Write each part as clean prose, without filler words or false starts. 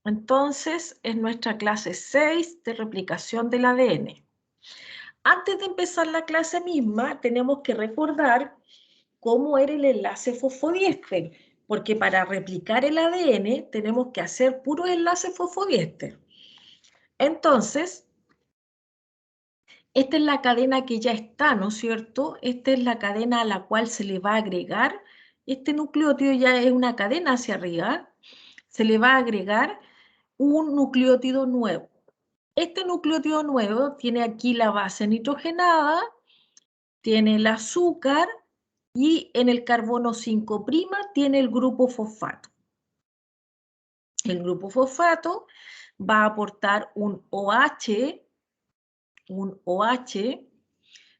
Entonces, es nuestra clase 6 de replicación del ADN. Antes de empezar la clase misma, tenemos que recordar cómo era el enlace fosfodiéster, porque para replicar el ADN tenemos que hacer puro enlace fosfodiéster. Entonces, esta es la cadena que ya está, ¿no es cierto? Esta es la cadena a la cual se le va a agregar, este nucleótido ya es una cadena hacia arriba, se le va a agregar un nucleótido nuevo. Este nucleótido nuevo tiene aquí la base nitrogenada, tiene el azúcar y en el carbono 5' tiene el grupo fosfato. El grupo fosfato va a aportar un OH,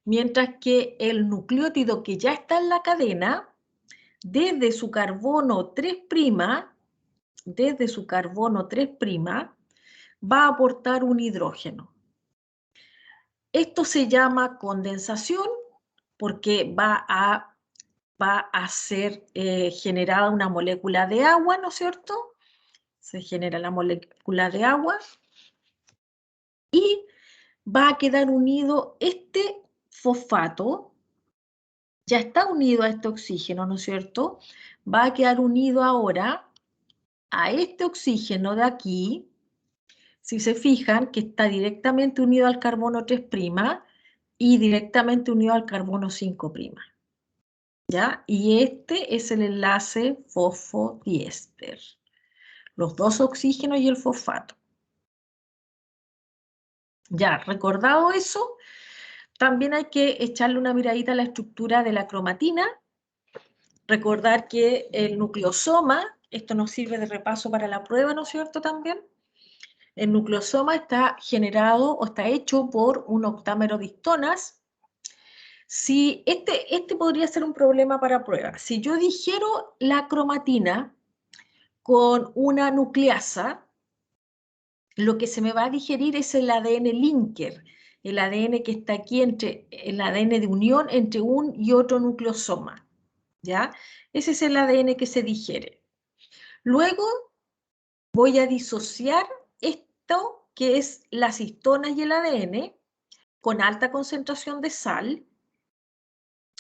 mientras que el nucleótido que ya está en la cadena, desde su carbono 3', va a aportar un hidrógeno. Esto se llama condensación porque va a ser generada una molécula de agua, ¿no es cierto? Se genera la molécula de agua y va a quedar unido este fosfato, ya está unido a este oxígeno, ¿no es cierto? Va a quedar unido ahora a este oxígeno de aquí, si se fijan que está directamente unido al carbono 3' y directamente unido al carbono 5'. ¿Ya? Y este es el enlace fosfodiéster. Los dos oxígenos y el fosfato. Ya, recordado eso, también hay que echarle una miradita a la estructura de la cromatina. Recordar que el nucleosoma, esto nos sirve de repaso para la prueba, ¿no es cierto? También. El nucleosoma está generado o está hecho por un octámero de histonas. Si este podría ser un problema para prueba. Si yo digiero la cromatina con una nucleasa, lo que se me va a digerir es el ADN linker, el ADN que está aquí entre el ADN de unión entre un y otro nucleosoma, ¿ya? Ese es el ADN que se digiere. Luego voy a disociar esto que es las histonas y el ADN con alta concentración de sal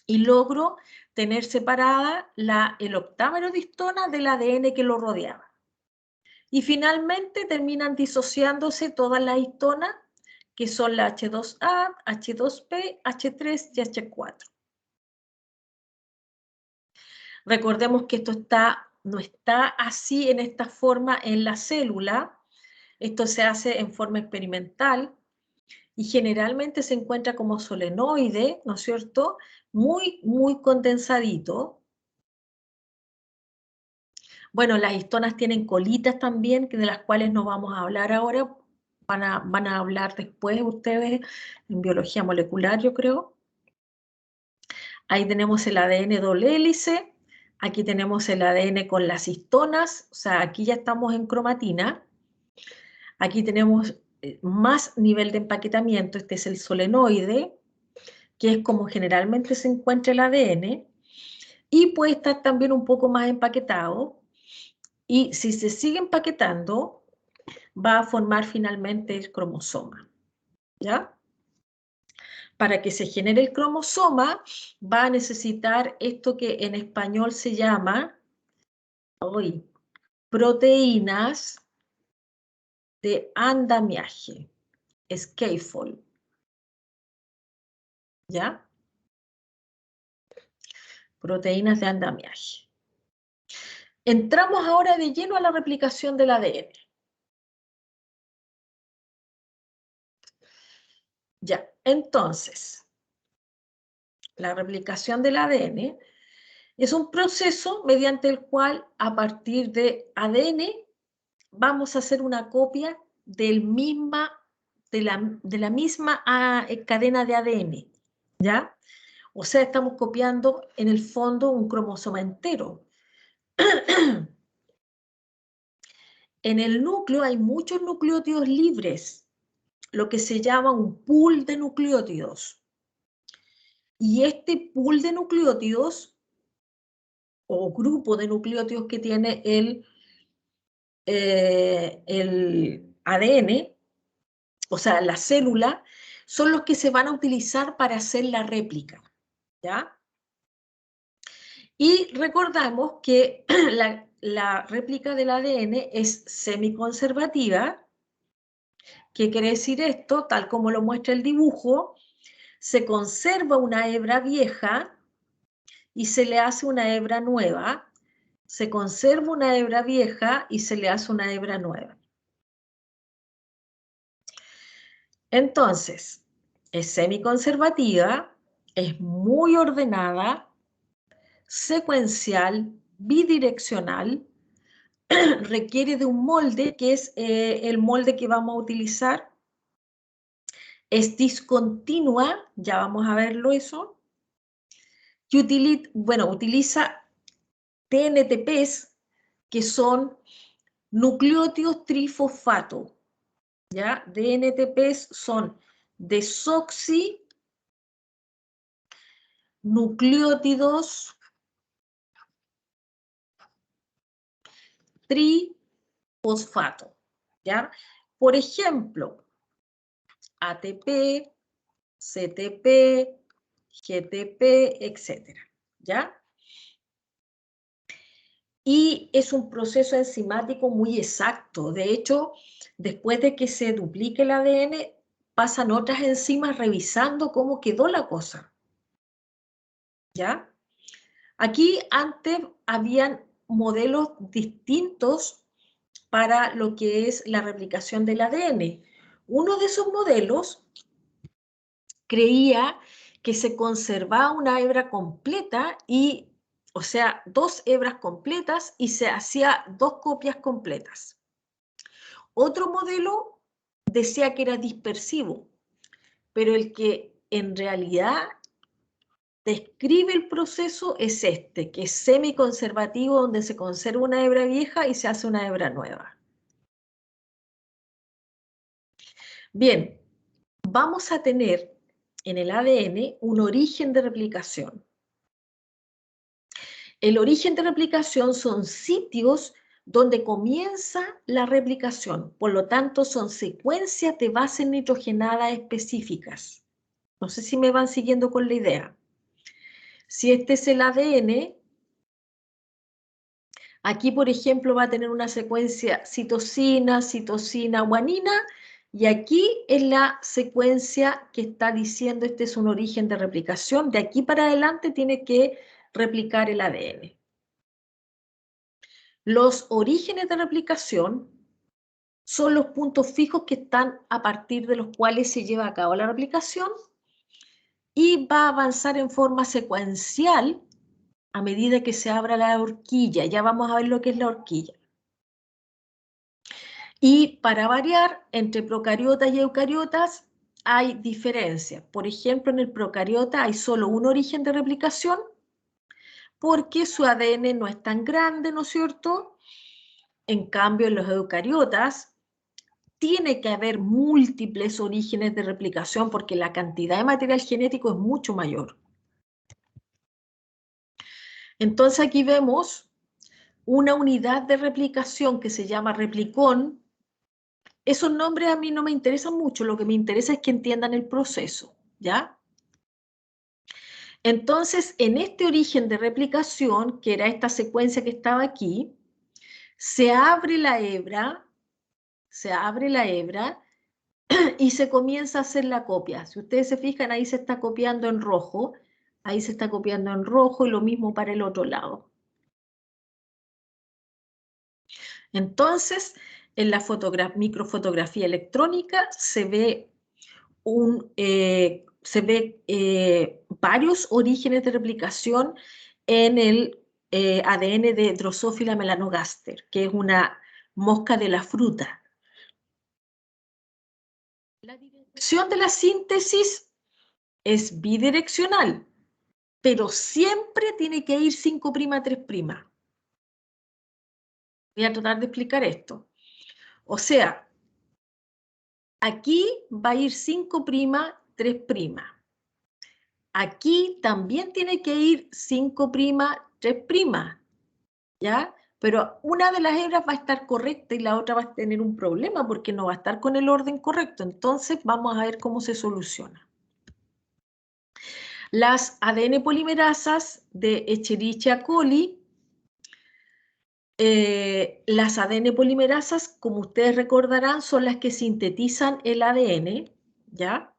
y logro tener separada el octámero de histonas del ADN que lo rodeaba. Y finalmente terminan disociándose todas las histonas, que son la H2A, H2P, H3 y H4. Recordemos que esto no está así en esta forma en la célula. Esto se hace en forma experimental y generalmente se encuentra como solenoide, ¿no es cierto? Muy, muy condensadito. Bueno, las histonas tienen colitas también, de las cuales no vamos a hablar ahora. Van a hablar después ustedes en biología molecular, yo creo. Ahí tenemos el ADN doble hélice. Aquí tenemos el ADN con las histonas. O sea, aquí ya estamos en cromatina. Aquí tenemos más nivel de empaquetamiento. Este es el solenoide, que es como generalmente se encuentra el ADN. Y puede estar también un poco más empaquetado. Y si se sigue empaquetando, va a formar finalmente el cromosoma, ¿ya? Para que se genere el cromosoma, va a necesitar esto que en español se llama proteínas de andamiaje, scaffold, ¿ya? Proteínas de andamiaje. Entramos ahora de lleno a la replicación del ADN. Ya, entonces, la replicación del ADN es un proceso mediante el cual, a partir de ADN, vamos a hacer una copia de la misma cadena de ADN, ¿ya? O sea, estamos copiando en el fondo un cromosoma entero. En el núcleo hay muchos nucleótidos libres, lo que se llama un pool de nucleótidos. Y este pool de nucleótidos, o grupo de nucleótidos que tiene el ADN, o sea, la célula, son los que se van a utilizar para hacer la réplica, ¿ya? Y recordamos que la réplica del ADN es semiconservativa. ¿Qué quiere decir esto? Tal como lo muestra el dibujo, se conserva una hebra vieja y se le hace una hebra nueva. Se conserva una hebra vieja y se le hace una hebra nueva. Entonces, es semiconservativa, es muy ordenada, secuencial, bidireccional, requiere de un molde que es el molde que vamos a utilizar. Es discontinua, ya vamos a verlo eso. Y utiliza TNTPs, que son nucleótidos trifosfato. ¿Ya? DNTPs son desoxinucleótidos trifosfato. ¿Ya? Por ejemplo, ATP, CTP, GTP, etc. ¿Ya? Y es un proceso enzimático muy exacto. De hecho, después de que se duplique el ADN, pasan otras enzimas revisando cómo quedó la cosa. ¿Ya? Aquí antes habían modelos distintos para lo que es la replicación del ADN. Uno de esos modelos creía que se conservaba una hebra completa y, o sea, 2 hebras completas y se hacía 2 copias completas. Otro modelo decía que era dispersivo, pero el que en realidad describe el proceso es este, que es semiconservativo, donde se conserva una hebra vieja y se hace una hebra nueva. Bien, vamos a tener en el ADN un origen de replicación. El origen de replicación son sitios donde comienza la replicación, por lo tanto son secuencias de bases nitrogenadas específicas. No sé si me van siguiendo con la idea. Si este es el ADN, aquí por ejemplo va a tener una secuencia citosina, citosina, guanina, y aquí es la secuencia que está diciendo este es un origen de replicación. De aquí para adelante tiene que replicar el ADN. Los orígenes de replicación son los puntos fijos que están a partir de los cuales se lleva a cabo la replicación y va a avanzar en forma secuencial a medida que se abra la horquilla. Ya vamos a ver lo que es la horquilla. Y para variar, entre procariotas y eucariotas hay diferencias. Por ejemplo, en el procariota hay solo un origen de replicación porque su ADN no es tan grande, ¿no es cierto? En cambio, en los eucariotas tiene que haber múltiples orígenes de replicación porque la cantidad de material genético es mucho mayor. Entonces aquí vemos una unidad de replicación que se llama replicón. Esos nombres a mí no me interesan mucho, lo que me interesa es que entiendan el proceso, ¿ya? Entonces, en este origen de replicación, que era esta secuencia que estaba aquí, se abre la hebra y se comienza a hacer la copia. Si ustedes se fijan, ahí se está copiando en rojo, ahí se está copiando en rojo y lo mismo para el otro lado. Entonces, en la microfotografía electrónica se ve varios orígenes de replicación en el ADN de Drosophila melanogaster, que es una mosca de la fruta. La dirección de la síntesis es bidireccional, pero siempre tiene que ir 5' 3'. Voy a tratar de explicar esto. O sea, aquí va a ir 5', 3'. Aquí también tiene que ir 5', 3', ¿ya? pero una de las hebras va a estar correcta y la otra va a tener un problema porque no va a estar con el orden correcto. Entonces vamos a ver cómo se soluciona. Las ADN polimerasas de Escherichia coli, las ADN polimerasas, como ustedes recordarán, son las que sintetizan el ADN, ¿ya?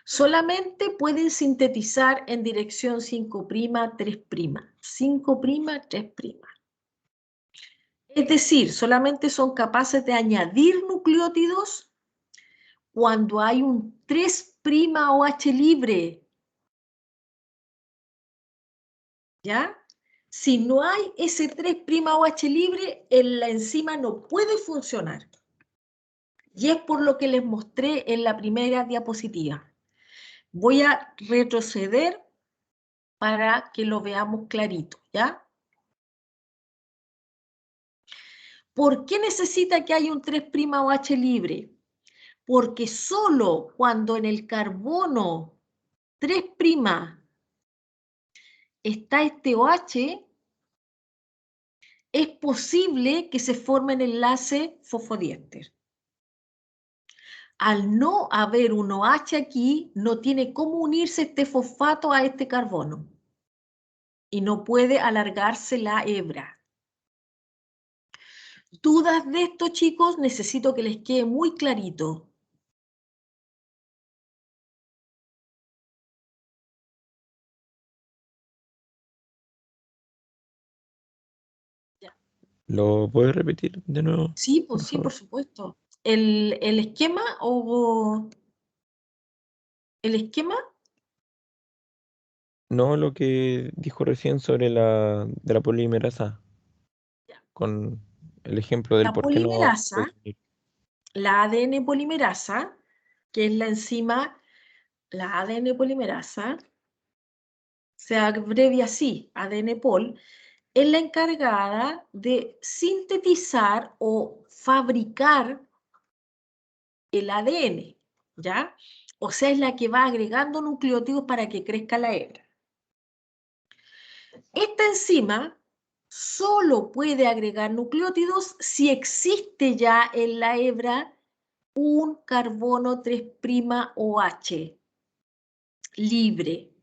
Solamente pueden sintetizar en dirección 5', 3', 5', 3'. Es decir, solamente son capaces de añadir nucleótidos cuando hay un 3' OH libre. ¿Ya? Si no hay ese 3' OH libre, la enzima no puede funcionar. Y es por lo que les mostré en la primera diapositiva. Voy a retroceder para que lo veamos clarito, ¿ya? ¿Por qué necesita que haya un 3' OH libre? Porque solo cuando en el carbono 3' está este OH, es posible que se forme el enlace fosfodiéster. Al no haber un OH aquí, no tiene cómo unirse este fosfato a este carbono y no puede alargarse la hebra. ¿Dudas de esto, chicos? Necesito que les quede muy clarito. ¿Lo puedes repetir de nuevo, Sí, pues por sí, por favor? supuesto. ¿El esquema o el esquema? No lo que dijo recién sobre de la polimerasa, Ya. con el ejemplo del La por qué no se polimerasa, puede unir. la ADN polimerasa, que es la enzima, la ADN polimerasa, se abrevia así, ADN-Pol, es la encargada de sintetizar o fabricar el ADN, ¿ya? O sea, es la que va agregando nucleótidos para que crezca la hebra. Esta enzima solo puede agregar nucleótidos si existe ya en la hebra un carbono 3' OH libre,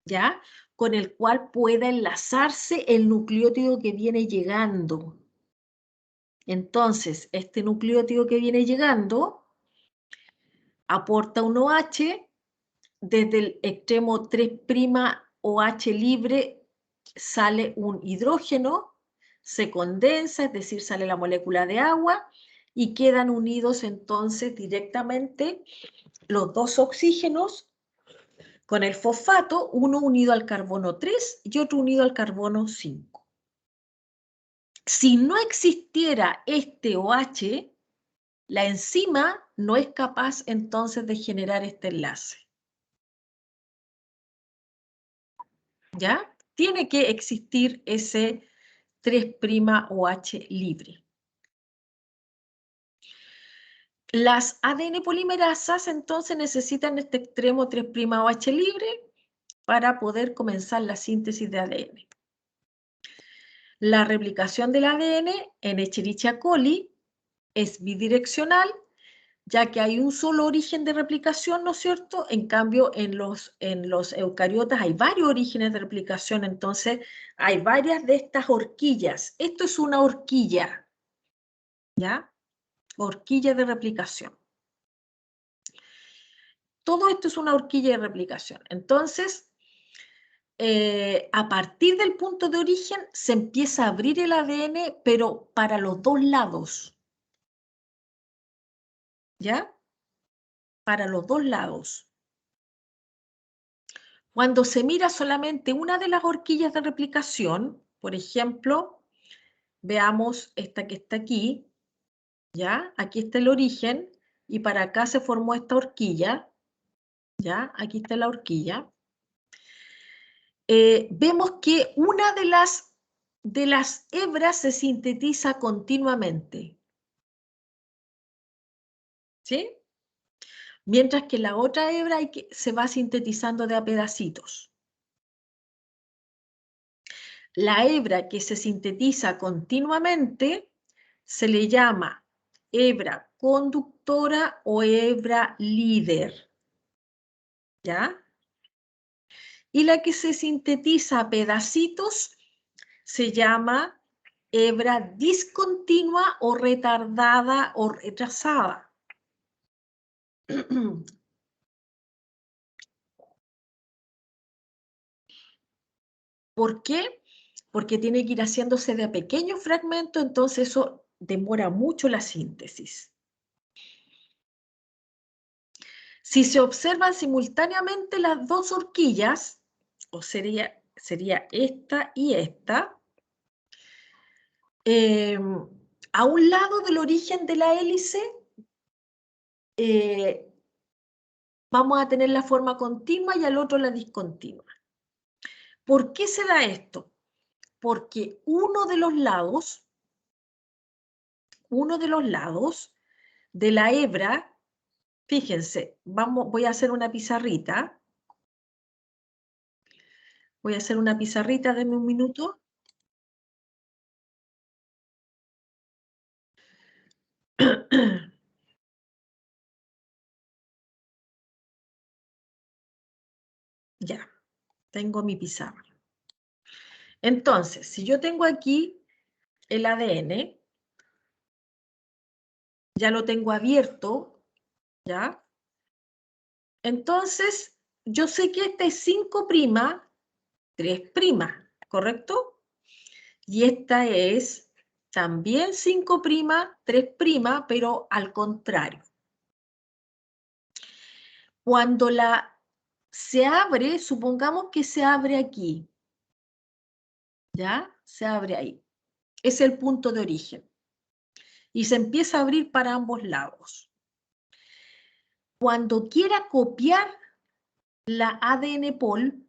¿ya? Con el cual pueda enlazarse el nucleótido que viene llegando. Entonces, este nucleótido que viene llegando aporta un OH, desde el extremo 3' OH libre sale un hidrógeno, se condensa, es decir, sale la molécula de agua y quedan unidos entonces directamente los dos oxígenos con el fosfato, uno unido al carbono 3 y otro unido al carbono 5. Si no existiera este OH, la enzima no es capaz entonces de generar este enlace. ¿Ya? Tiene que existir ese 3' OH libre. Las ADN polimerasas entonces necesitan este extremo 3' OH libre para poder comenzar la síntesis de ADN. La replicación del ADN en Escherichia coli es bidireccional, ya que hay un solo origen de replicación, ¿no es cierto? En cambio, en los eucariotas hay varios orígenes de replicación, entonces hay varias de estas horquillas. Esto es una horquilla, ¿ya? Horquilla de replicación. Todo esto es una horquilla de replicación. Entonces, a partir del punto de origen se empieza a abrir el ADN, pero para los dos lados, ¿ya? Para los dos lados. Cuando se mira solamente una de las horquillas de replicación, por ejemplo, veamos esta que está aquí, ¿ya? Aquí está el origen y para acá se formó esta horquilla, ¿ya? Aquí está la horquilla. Vemos que una de las hebras se sintetiza continuamente, ¿sí? Mientras que la otra hebra se va sintetizando de a pedacitos. la hebra que se sintetiza continuamente se le llama hebra conductora o hebra líder, ¿ya? Y la que se sintetiza a pedacitos se llama hebra discontinua o retardada o retrasada. ¿Por qué? Porque tiene que ir haciéndose de a pequeños fragmentos, entonces eso demora mucho la síntesis. Si se observan simultáneamente las dos horquillas, o sería esta y esta, a un lado del origen de la hélice vamos a tener la forma continua y al otro la discontinua. ¿Por qué se da esto? Porque uno de los lados de la hebra, fíjense, voy a hacer una pizarrita. Voy a hacer una pizarrita, denme un minuto. Ya, tengo mi pizarra. Entonces, si yo tengo aquí el ADN, ya lo tengo abierto, ¿ya? Entonces, yo sé que esta es 5', 3', ¿correcto? Y esta es también 5', 3', pero al contrario. Cuando se abre, supongamos que se abre aquí, ¿ya? Se abre ahí. Es el punto de origen. Y se empieza a abrir para ambos lados. Cuando quiera copiar la ADN pol,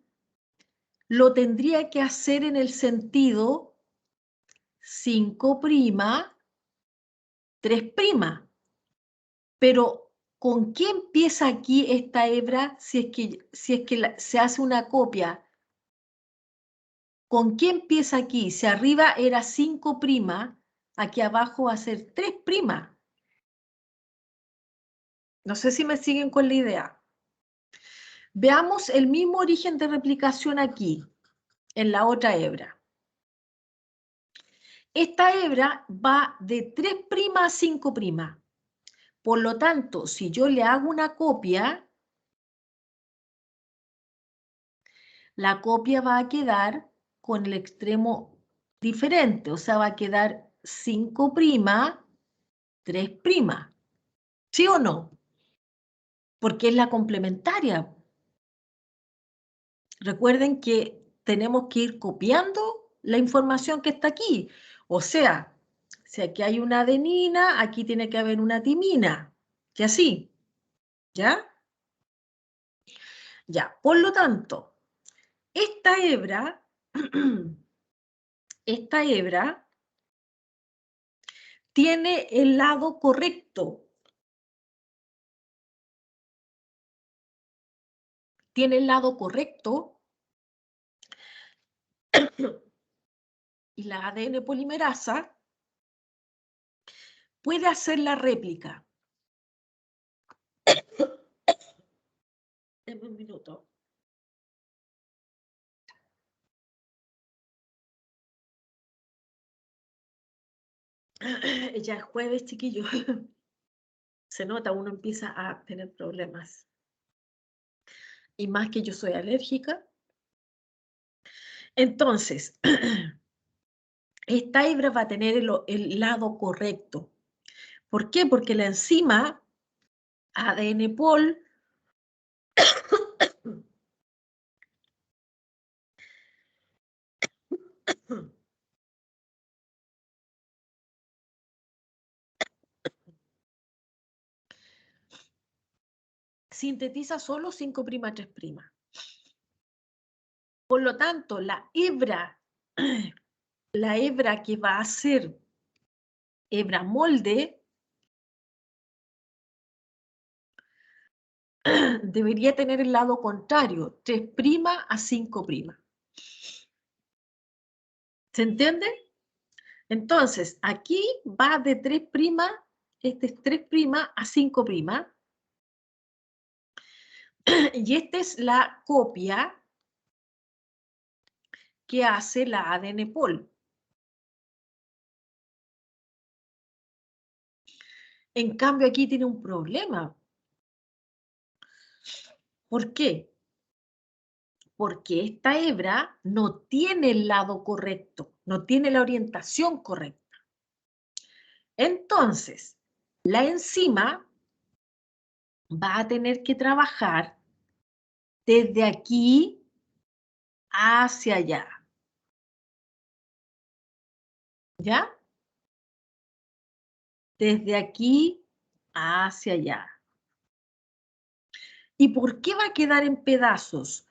lo tendría que hacer en el sentido 5', 3'. Pero, ¿con qué empieza aquí esta hebra si es que se hace una copia? ¿Con qué empieza aquí? Si arriba era 5', aquí abajo va a ser 3'. No sé si me siguen con la idea. Veamos el mismo origen de replicación aquí, en la otra hebra. Esta hebra va de 3' a 5'. Por lo tanto, si yo le hago una copia, la copia va a quedar con el extremo diferente, o sea, va a quedar 5', 3'. ¿Sí o no? Porque es la complementaria. Recuerden que tenemos que ir copiando la información que está aquí. O sea, si aquí hay una adenina, aquí tiene que haber una timina. Y así. ¿Ya? Ya. Por lo tanto, esta hebra, tiene el lado correcto. Tiene el lado correcto y la ADN polimerasa puede hacer la réplica. Denme un minuto. Ya es jueves, chiquillos. Se nota, uno empieza a tener problemas. Y más que yo soy alérgica. Entonces, esta hebra va a tener el lado correcto. ¿Por qué? Porque la enzima ADN pol sintetiza solo 5', 3'. Por lo tanto, la hebra que va a ser hebra molde debería tener el lado contrario, 3' a 5'. ¿Se entiende? Entonces, aquí va de 3', este es 3' a 5', y esta es la copia que hace la ADN pol. En cambio, aquí tiene un problema. ¿Por qué? Porque esta hebra no tiene el lado correcto, no tiene la orientación correcta. Entonces, la enzima va a tener que trabajar desde aquí hacia allá. ¿Ya? Desde aquí hacia allá. ¿Y por qué va a quedar en pedazos?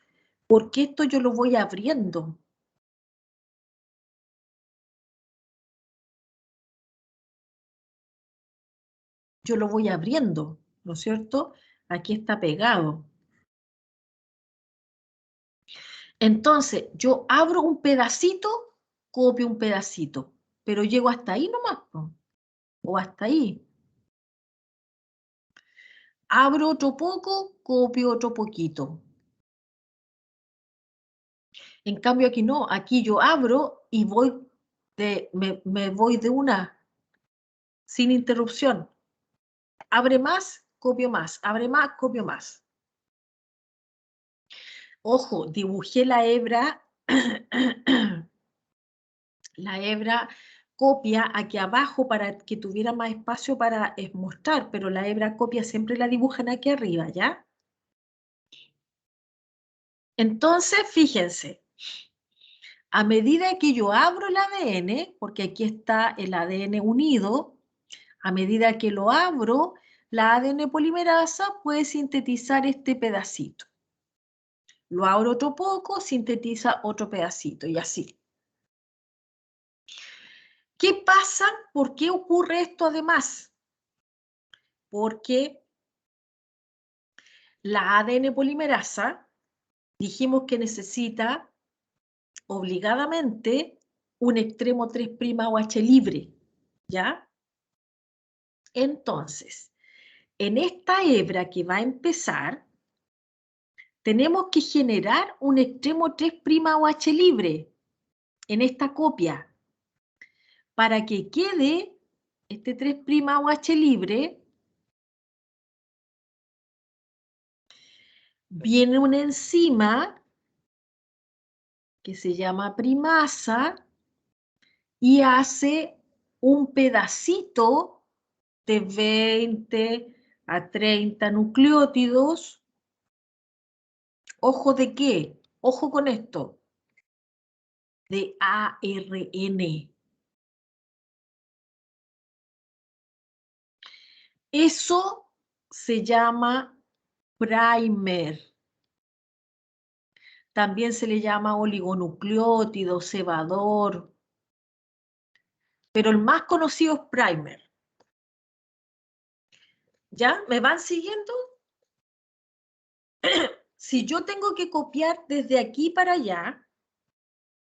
Porque esto yo lo voy abriendo. Yo lo voy abriendo, ¿no es cierto? Aquí está pegado. Entonces, yo abro un pedacito, copio un pedacito, pero llego hasta ahí nomás, ¿no? O hasta ahí. Abro otro poco, copio otro poquito. En cambio aquí no, aquí yo abro y me voy de una, sin interrupción. Abre más, copio más. Abre más, copio más. Ojo, dibujé la hebra, la hebra copia aquí abajo para que tuviera más espacio para mostrar, pero la hebra copia siempre la dibujan aquí arriba, ¿ya? Entonces, fíjense, a medida que yo abro el ADN, porque aquí está el ADN unido, a medida que lo abro, la ADN polimerasa puede sintetizar este pedacito. Lo abro otro poco, sintetiza otro pedacito y así. ¿Qué pasa? ¿Por qué ocurre esto además? Porque la ADN polimerasa dijimos que necesita obligadamente un extremo 3' OH libre, ¿ya? Entonces, en esta hebra que va a empezar, tenemos que generar un extremo 3' OH libre en esta copia. Para que quede este 3' OH libre, viene una enzima que se llama primasa y hace un pedacito de 20 a 30 nucleótidos. ¿Ojo de qué? Ojo con esto. De ARN. Eso se llama primer. También se le llama oligonucleótido, cebador, pero el más conocido es primer. ¿Ya? ¿Me van siguiendo? Si yo tengo que copiar desde aquí para allá,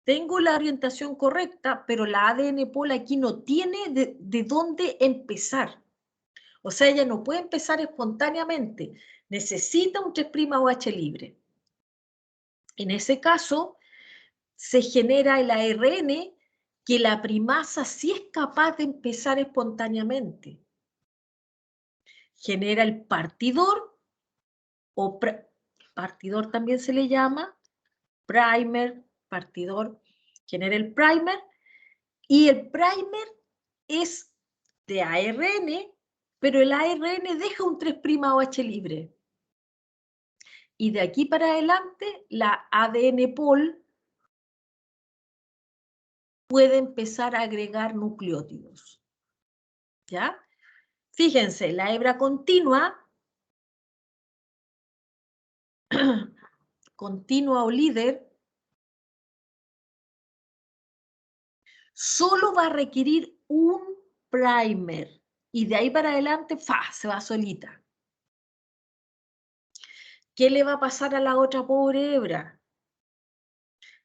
tengo la orientación correcta, pero la ADN pol aquí no tiene de dónde empezar. O sea, ella no puede empezar espontáneamente. Necesita un 3' OH libre. En ese caso, se genera el ARN que la primasa sí es capaz de empezar espontáneamente. Genera el partidor, o partidor también se le llama, primer, partidor, genera el primer, y el primer es de ARN, pero el ARN deja un 3' OH libre. Y de aquí para adelante, la ADN pol puede empezar a agregar nucleótidos. ¿Ya? Fíjense, la hebra continua, continua o líder, solo va a requerir un primer. Y de ahí para adelante, se va solita. ¿Qué le va a pasar a la otra pobre hebra?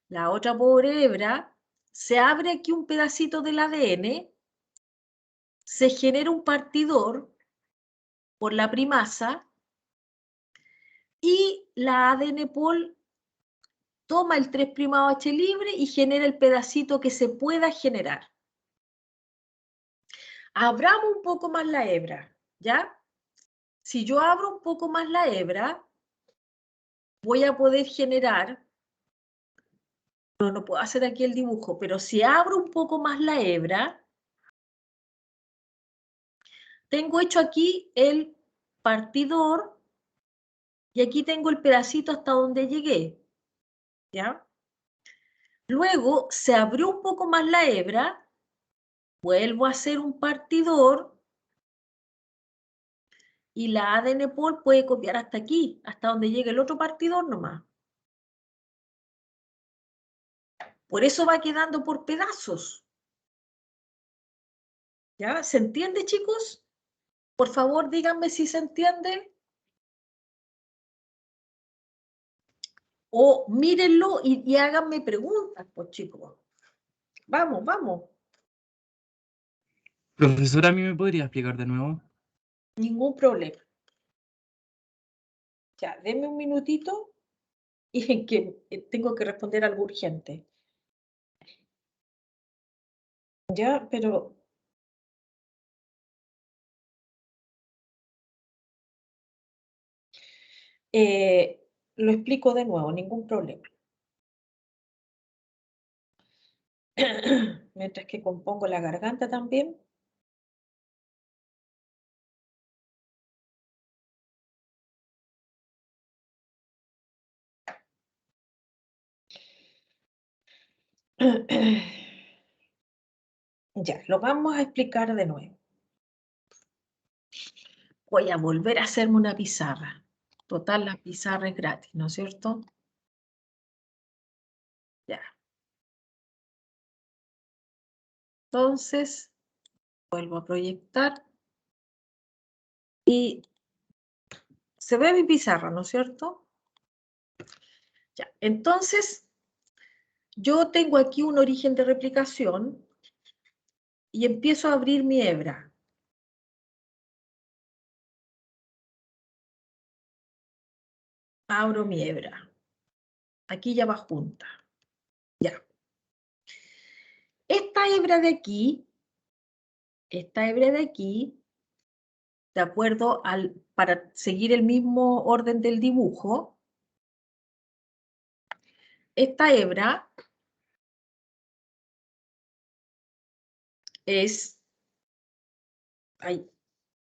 La otra pobre hebra se abre aquí un pedacito del ADN, se genera un partidor por la primasa y la ADN pol toma el 3'OH libre y genera el pedacito que se pueda generar. Abramos un poco más la hebra, ¿ya? Si yo abro un poco más la hebra, voy a poder generar, no puedo hacer aquí el dibujo, pero si abro un poco más la hebra, tengo hecho aquí el partidor y aquí tengo el pedacito hasta donde llegué, ¿ya? Luego se abrió un poco más la hebra, vuelvo a hacer un partidor y la ADN pol puede copiar hasta aquí, hasta donde llegue el otro partidor nomás. Por eso va quedando por pedazos. ¿Ya? ¿Se entiende, chicos? Por favor, díganme si se entiende. O mírenlo y háganme preguntas, pues chicos. Vamos, vamos. Profesora, ¿a mí me podría explicar de nuevo? Ningún problema. Ya, denme un minutito y en que tengo que responder algo urgente. Ya, pero... lo explico de nuevo, ningún problema. Mientras que compongo la garganta también. Ya, lo vamos a explicar de nuevo. Voy a volver a hacerme una pizarra. Total, la pizarra es gratis, ¿no es cierto? Ya. Entonces, vuelvo a proyectar. Y se ve mi pizarra, ¿no es cierto? Ya. Entonces, yo tengo aquí un origen de replicación y empiezo a abrir mi hebra. Abro mi hebra. Aquí ya va junta. Ya. Esta hebra de aquí, de acuerdo para seguir el mismo orden del dibujo, esta hebra es, ay,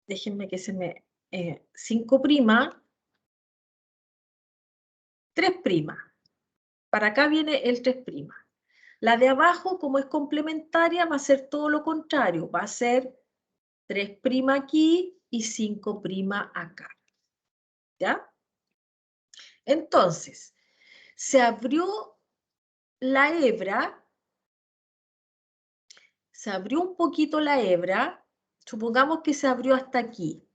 déjenme que se me, 5', 3'. Para acá viene el 3'. La de abajo, como es complementaria, va a ser todo lo contrario. Va a ser 3' aquí y 5' acá. ¿Ya? Entonces, se abrió la hebra, se abrió un poquito la hebra, supongamos que se abrió hasta aquí,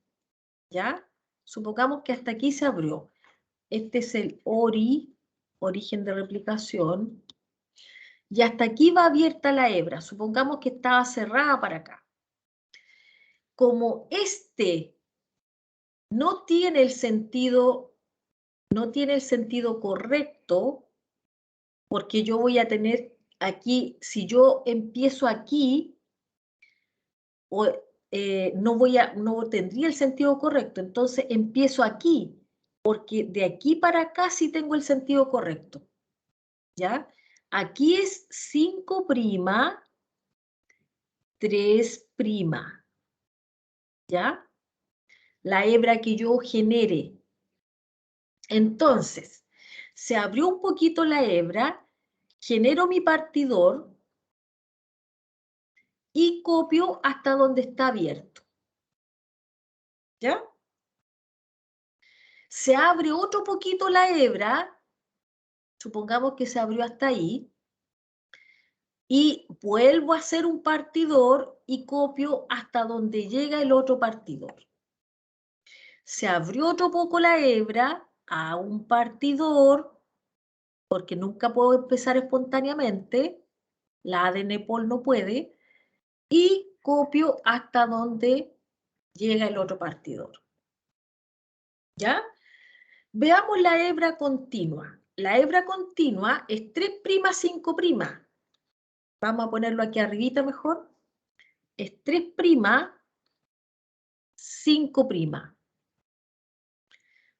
¿ya? Supongamos que hasta aquí se abrió. Este es el origen de replicación, y hasta aquí va abierta la hebra. Supongamos que estaba cerrada para acá. Como este no tiene el sentido correcto, porque yo voy a tener aquí, si yo empiezo aquí, no tendría el sentido correcto, entonces empiezo aquí, porque de aquí para acá sí tengo el sentido correcto, ¿ya? Aquí es 5', 3', ¿ya? La hebra que yo genere. Entonces, se abrió un poquito la hebra, genero mi partidor y copio hasta donde está abierto. ¿Ya? Se abre otro poquito la hebra, supongamos que se abrió hasta ahí, y vuelvo a hacer un partidor y copio hasta donde llega el otro partidor. Se abrió otro poco la hebra, a un partidor, porque nunca puedo empezar espontáneamente, la ADN pol no puede, y copio hasta donde llega el otro partidor. ¿Ya? Veamos la hebra continua. La hebra continua es 3', 5'. Vamos a ponerlo aquí arribita mejor. Es 3', 5'.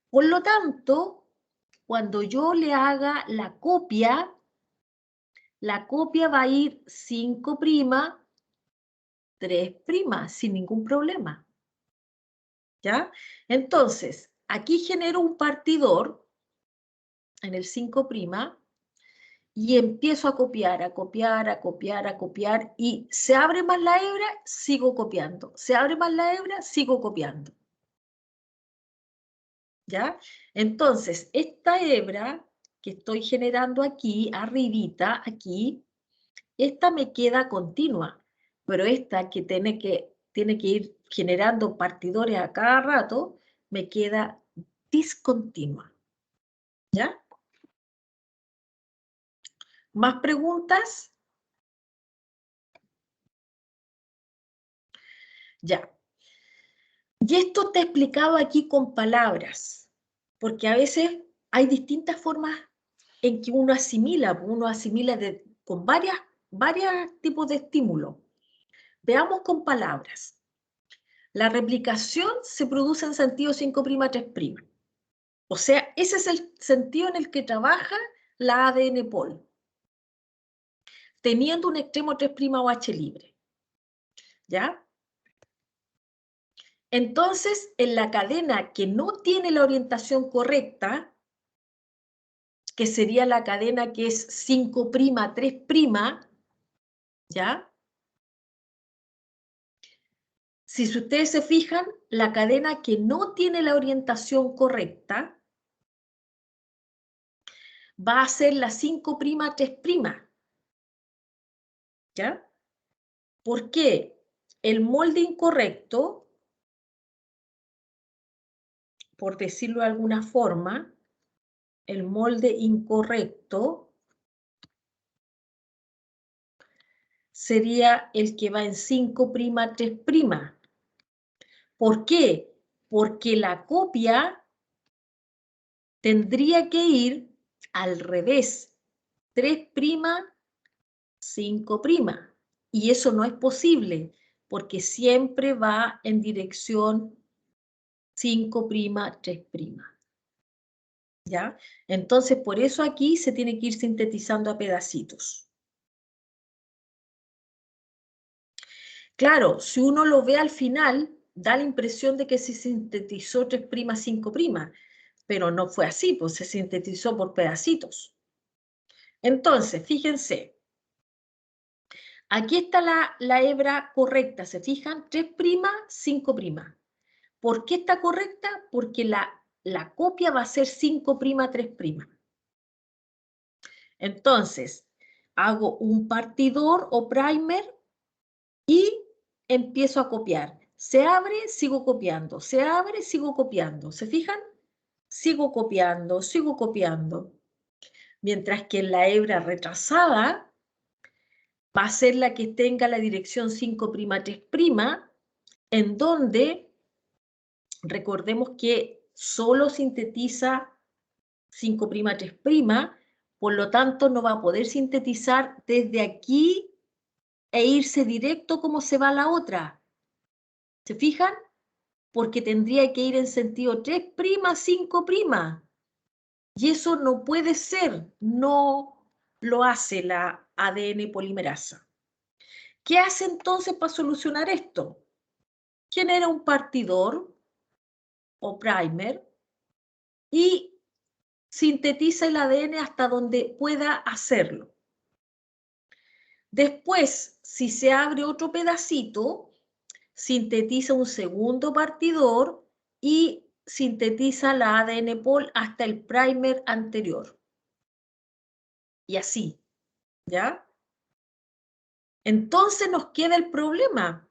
Por lo tanto, cuando yo le haga la copia va a ir 5', 3', sin ningún problema. ¿Ya? Entonces, aquí genero un partidor en el 5', y empiezo a copiar, a copiar, a copiar, a copiar, y se abre más la hebra, sigo copiando. Se abre más la hebra, sigo copiando. ¿Ya? Entonces, esta hebra que estoy generando aquí, arribita, aquí, esta me queda continua, pero esta que tiene que ir generando partidores a cada rato, me queda discontinua. ¿Ya? ¿Más preguntas? Ya. Y esto te he explicado aquí con palabras, porque a veces hay distintas formas en que uno asimila con varios tipos de estímulos. Veamos con palabras. La replicación se produce en sentido 5', 3'. O sea, ese es el sentido en el que trabaja la ADN pol, teniendo un extremo 3' o H libre. ¿Ya? Entonces, en la cadena que no tiene la orientación correcta, que sería la cadena que es 5', 3', ¿ya? Si ustedes se fijan, la cadena que no tiene la orientación correcta va a ser la 5', 3', ¿ya? ¿Por qué? El molde incorrecto, por decirlo de alguna forma, el molde incorrecto sería el que va en 5', 3'. ¿Por qué? Porque la copia tendría que ir al revés, 3', 5'. Y eso no es posible, porque siempre va en dirección 5', 3'. ¿Ya? Entonces, por eso aquí se tiene que ir sintetizando a pedacitos. Claro, si uno lo ve al final, da la impresión de que se sintetizó 3', 5', pero no fue así, pues se sintetizó por pedacitos. Entonces, fíjense, aquí está la hebra correcta, ¿se fijan? 3', 5'. ¿Por qué está correcta? Porque la copia va a ser 5', 3'. Entonces, hago un partidor o primer y empiezo a copiar. Se abre, sigo copiando. Se abre, sigo copiando. ¿Se fijan? Sigo copiando, sigo copiando. Mientras que en la hebra retrasada va a ser la que tenga la dirección 5', 3', en donde recordemos que solo sintetiza 5', 3', por lo tanto no va a poder sintetizar desde aquí e irse directo como se va la otra. ¿Se fijan? Porque tendría que ir en sentido 3', 5'. Y eso no puede ser, no lo hace la ADN polimerasa. ¿Qué hace entonces para solucionar esto? Genera un partidor o primer y sintetiza el ADN hasta donde pueda hacerlo. Después, si se abre otro pedacito, sintetiza un segundo partidor y sintetiza la ADN pol hasta el primer anterior. Y así, ¿ya? Entonces nos queda el problema.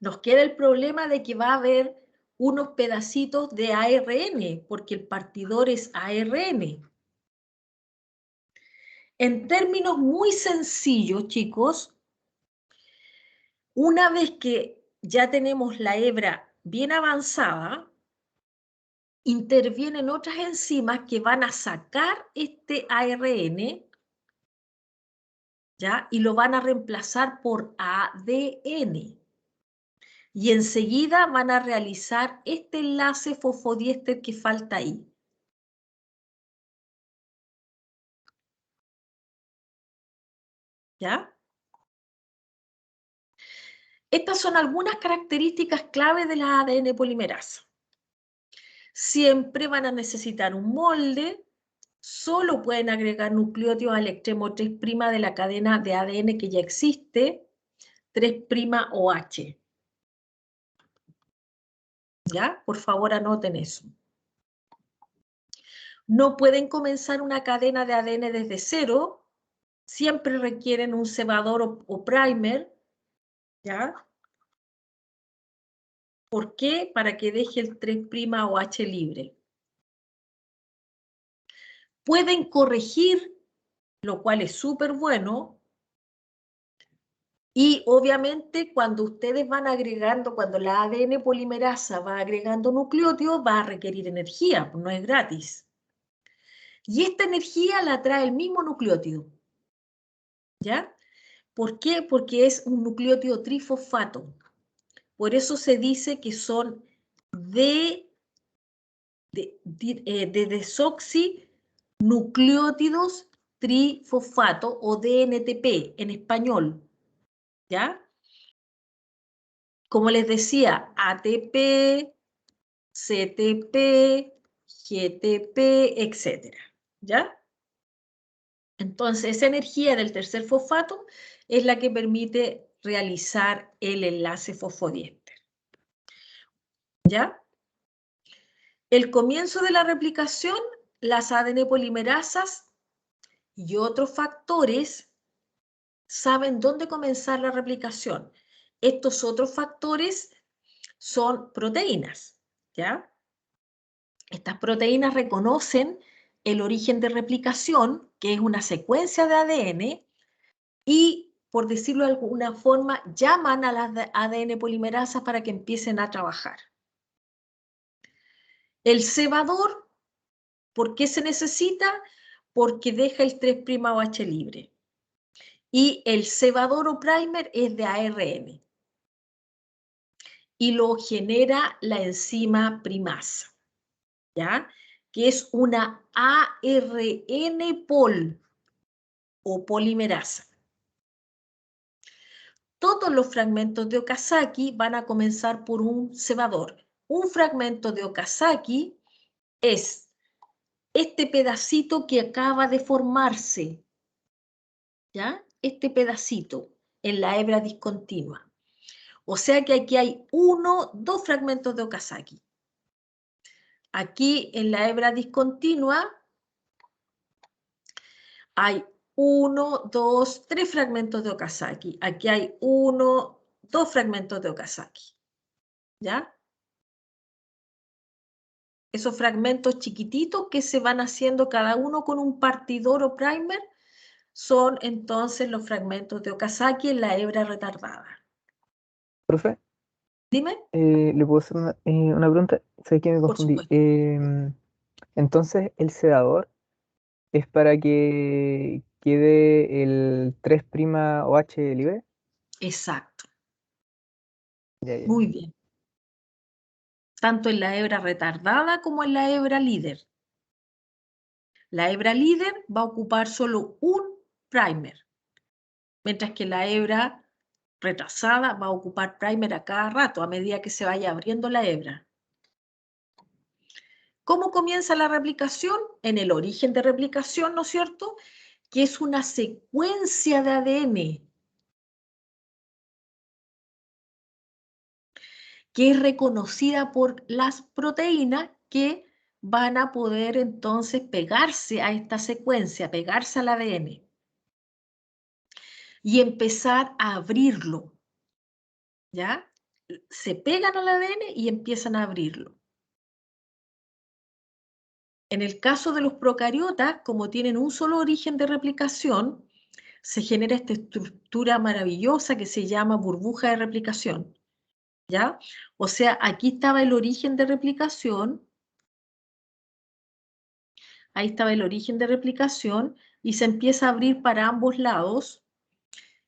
Nos queda el problema de que va a haber unos pedacitos de ARN, porque el partidor es ARN. En términos muy sencillos, chicos, una vez que ya tenemos la hebra bien avanzada, intervienen otras enzimas que van a sacar este ARN, ¿ya? Y lo van a reemplazar por ADN. Y enseguida van a realizar este enlace fosfodiéster que falta ahí. ¿Ya? Estas son algunas características clave de la ADN polimerasa. Siempre van a necesitar un molde, solo pueden agregar nucleótidos al extremo 3' de la cadena de ADN que ya existe, 3' OH. ¿Ya? Por favor, anoten eso. No pueden comenzar una cadena de ADN desde cero, siempre requieren un cebador o primer, ¿ya? ¿Por qué? Para que deje el 3' OH libre. Pueden corregir, lo cual es súper bueno, y obviamente cuando ustedes van agregando, cuando la ADN polimerasa va agregando nucleótidos, va a requerir energía, no es gratis. Y esta energía la trae el mismo nucleótido, ¿ya? ¿Por qué? Porque es un nucleótido trifosfato. Por eso se dice que son de desoxinucleótidos trifosfato o DNTP en español, ¿ya? Como les decía, ATP, CTP, GTP, etc. ¿Ya? Entonces, esa energía del tercer fosfato es la que permite realizar el enlace fosfodiéster. ¿Ya? El comienzo de la replicación, las ADN polimerasas y otros factores saben dónde comenzar la replicación. Estos otros factores son proteínas, ¿ya? Estas proteínas reconocen el origen de replicación, que es una secuencia de ADN, y, por decirlo de alguna forma, llaman a las ADN polimerasas para que empiecen a trabajar. El cebador, ¿por qué se necesita? Porque deja el 3' OH libre. Y el cebador o primer es de ARN. Y lo genera la enzima primasa, ¿ya? Que es una ARN-pol o polimerasa. Todos los fragmentos de Okazaki van a comenzar por un cebador. Un fragmento de Okazaki es este pedacito que acaba de formarse, ¿ya? Este pedacito en la hebra discontinua. O sea que aquí hay dos fragmentos de Okazaki. Aquí en la hebra discontinua hay 1, 2, 3 fragmentos de Okazaki. Aquí hay 1, 2 fragmentos de Okazaki. ¿Ya? Esos fragmentos chiquititos que se van haciendo cada uno con un partidor o primer son entonces los fragmentos de Okazaki en la hebra retardada. Profe, Dime. ¿le puedo hacer una pregunta? Sé que me Por confundí. supuesto. Entonces, el sedador es para que quede el 3' OH libre. Exacto. Ya, ya. Muy bien. Tanto en la hebra retardada como en la hebra líder. La hebra líder va a ocupar solo un primer, mientras que la hebra retrasada va a ocupar primer a cada rato, a medida que se vaya abriendo la hebra. ¿Cómo comienza la replicación? En el origen de replicación, ¿no es cierto? Que es una secuencia de ADN que es reconocida por las proteínas que van a poder entonces pegarse a esta secuencia, pegarse al ADN y empezar a abrirlo, ¿ya? Se pegan al ADN y empiezan a abrirlo. En el caso de los procariotas, como tienen un solo origen de replicación, se genera esta estructura maravillosa que se llama burbuja de replicación, ¿ya? O sea, aquí estaba el origen de replicación, ahí estaba el origen de replicación, y se empieza a abrir para ambos lados,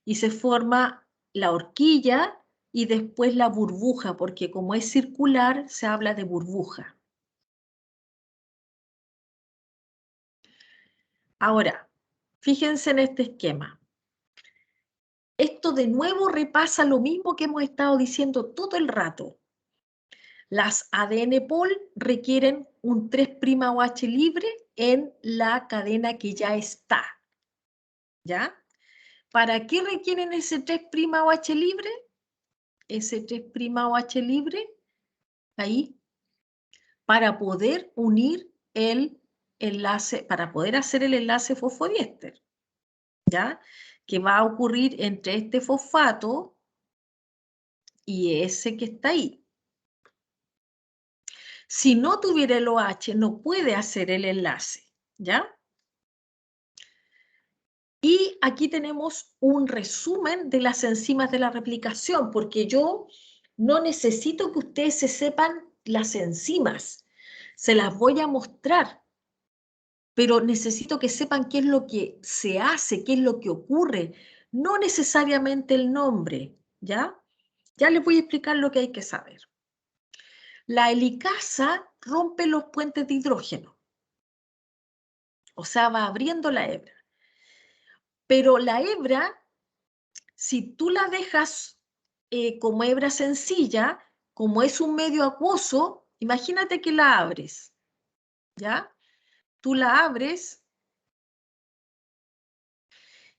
y se forma la horquilla y después la burbuja, porque como es circular, se habla de burbuja. Ahora, fíjense en este esquema. Esto de nuevo repasa lo mismo que hemos estado diciendo todo el rato. Las ADN-POL requieren un 3'OH libre en la cadena que ya está. ¿Ya? ¿Para qué requieren ese 3'OH libre? Ese 3'OH libre, ahí, para poder unir el enlace, para poder hacer el enlace fosfodiéster, ¿ya? Que va a ocurrir entre este fosfato y ese que está ahí. Si no tuviera el OH, no puede hacer el enlace, ¿ya? Y aquí tenemos un resumen de las enzimas de la replicación, porque yo no necesito que ustedes se sepan las enzimas. Se las voy a mostrar, pero necesito que sepan qué es lo que se hace, qué es lo que ocurre, no necesariamente el nombre, ¿ya? Ya les voy a explicar lo que hay que saber. La helicasa rompe los puentes de hidrógeno, o sea, va abriendo la hebra. Pero la hebra, si tú la dejas como hebra sencilla, como es un medio acuoso, imagínate que la abres, ¿ya? Tú la abres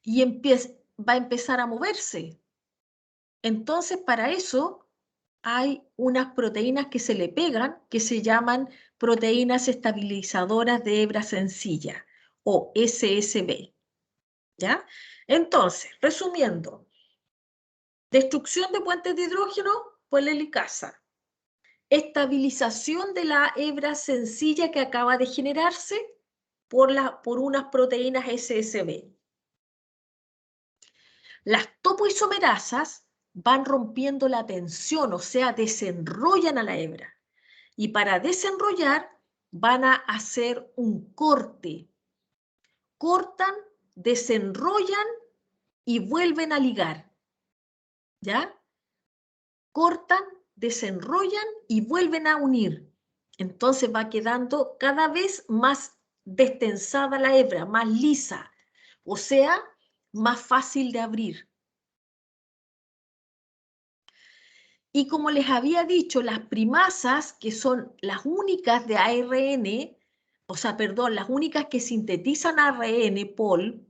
y va a empezar a moverse. Entonces, para eso hay unas proteínas que se le pegan, que se llaman proteínas estabilizadoras de hebra sencilla, o SSB, ¿ya? Entonces, resumiendo, destrucción de puentes de hidrógeno por la helicasa. Estabilización de la hebra sencilla que acaba de generarse por unas proteínas SSB. Las topoisomerasas van rompiendo la tensión, o sea, desenrollan a la hebra. Y para desenrollar van a hacer un corte. Cortan, desenrollan y vuelven a ligar. ¿Ya? Cortan, desenrollan y vuelven a unir. Entonces va quedando cada vez más destensada la hebra, más lisa, o sea, más fácil de abrir. Y como les había dicho, las primasas, que son las únicas de ARN, o sea, perdón, las únicas que sintetizan ARN, POL,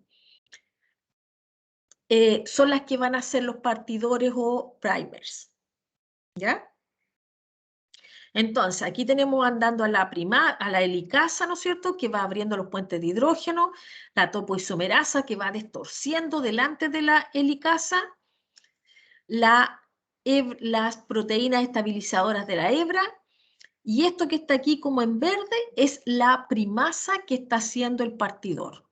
son las que van a ser los partidores o primers. ¿Ya? Entonces, aquí tenemos andando a la helicasa, ¿no es cierto?, que va abriendo los puentes de hidrógeno, la topoisomerasa que va destorciendo delante de la helicasa, las proteínas estabilizadoras de la hebra, y esto que está aquí como en verde es la primasa que está haciendo el partidor.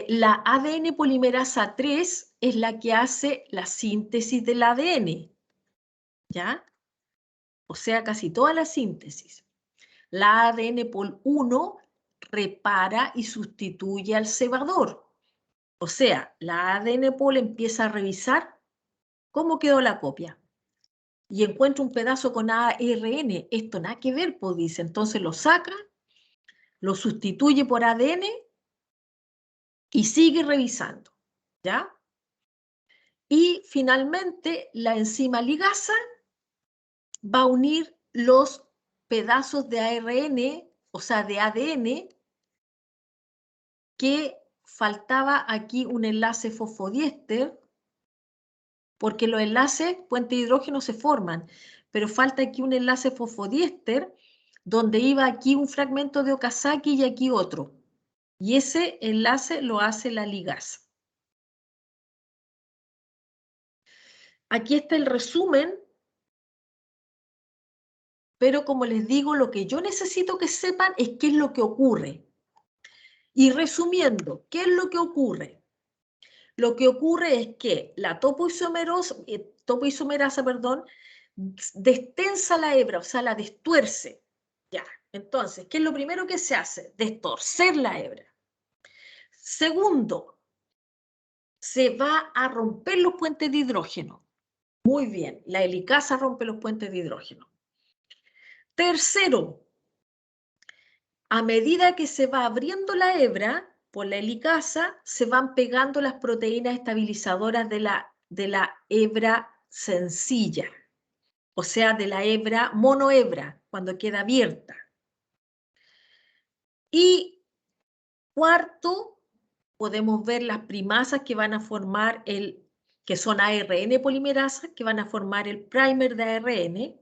La ADN polimerasa 3 es la que hace la síntesis del ADN, ¿ya? O sea, casi toda la síntesis. La ADN pol 1 repara y sustituye al cebador. O sea, la ADN pol empieza a revisar cómo quedó la copia. Y encuentra un pedazo con ARN. Esto nada que ver, pues dice. Entonces lo saca, lo sustituye por ADN y sigue revisando, ¿ya? Y finalmente la enzima ligasa va a unir los pedazos de ARN, o sea, de ADN, que faltaba aquí un enlace fosfodiéster, porque los enlaces puente de hidrógeno se forman, pero falta aquí un enlace fosfodiéster donde iba aquí un fragmento de Okazaki y aquí otro. Y ese enlace lo hace la ligasa. Aquí está el resumen pero como les digo, lo que yo necesito que sepan es qué es lo que ocurre. Y resumiendo, ¿qué es lo que ocurre? Lo que ocurre es que la topoisomerasa, destensa la hebra, o sea, la destuerce. Ya, entonces, ¿qué es lo primero que se hace? Destorcer la hebra. Segundo, se va a romper los puentes de hidrógeno. Muy bien, la helicasa rompe los puentes de hidrógeno. Tercero, a medida que se va abriendo la hebra, por la helicasa, se van pegando las proteínas estabilizadoras de la hebra sencilla, o sea, de la hebra monohebra, cuando queda abierta. Y cuarto, podemos ver las primasas que van a formar que son ARN polimerasas, que van a formar el primer de ARN.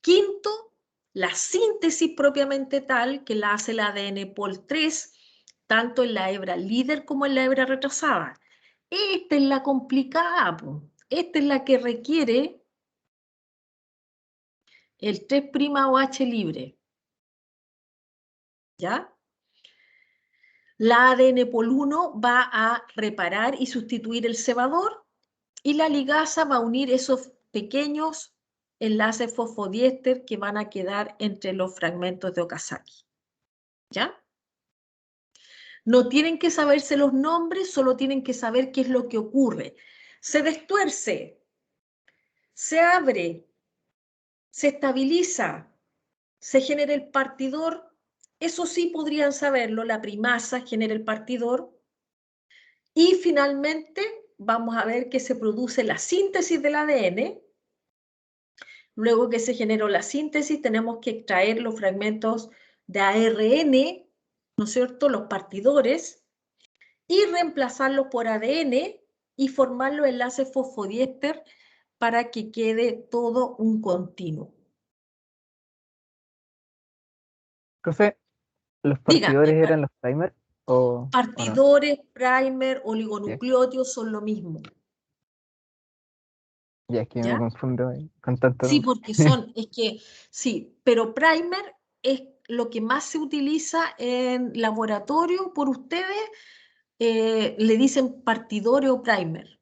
Quinto, la síntesis propiamente tal, que la hace el ADN Pol 3, tanto en la hebra líder como en la hebra retrasada. Esta es la complicada, esta es la que requiere el 3'OH libre. ¿Ya? La ADN Pol 1 va a reparar y sustituir el cebador y la ligasa va a unir esos pequeños enlaces fosfodiéster que van a quedar entre los fragmentos de Okazaki. ¿Ya? No tienen que saberse los nombres, solo tienen que saber qué es lo que ocurre. Se destuerce, se abre, se estabiliza, se genera el partidor. Eso sí podrían saberlo, la primasa genera el partidor. Y finalmente vamos a ver que se produce la síntesis del ADN. Luego que se generó la síntesis, tenemos que extraer los fragmentos de ARN, ¿no es cierto?, los partidores, y reemplazarlos por ADN y formar los enlaces fosfodiéster para que quede todo un continuo. Profe, ¿los Díganme, partidores eran los primers o no? partidores, primer, oligonucleótidos son lo mismo. Ya, es que ¿Ya? me confundo con tanto Sí, nombre. porque sí, pero primer es lo que más se utiliza en laboratorio por ustedes, le dicen partidores o primer.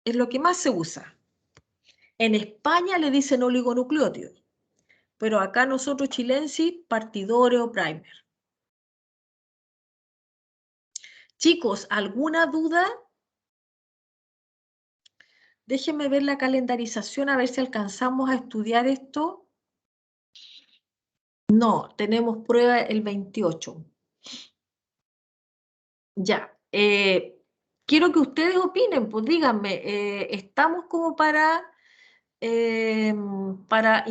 Es lo que más se usa. En España le dicen oligonucleótidos, pero acá nosotros chilensis, partidores o primer. Chicos, ¿alguna duda? Déjenme ver la calendarización a ver si alcanzamos a estudiar esto. No, tenemos prueba el 28. Ya. Quiero que ustedes opinen, pues díganme, ¿estamos como para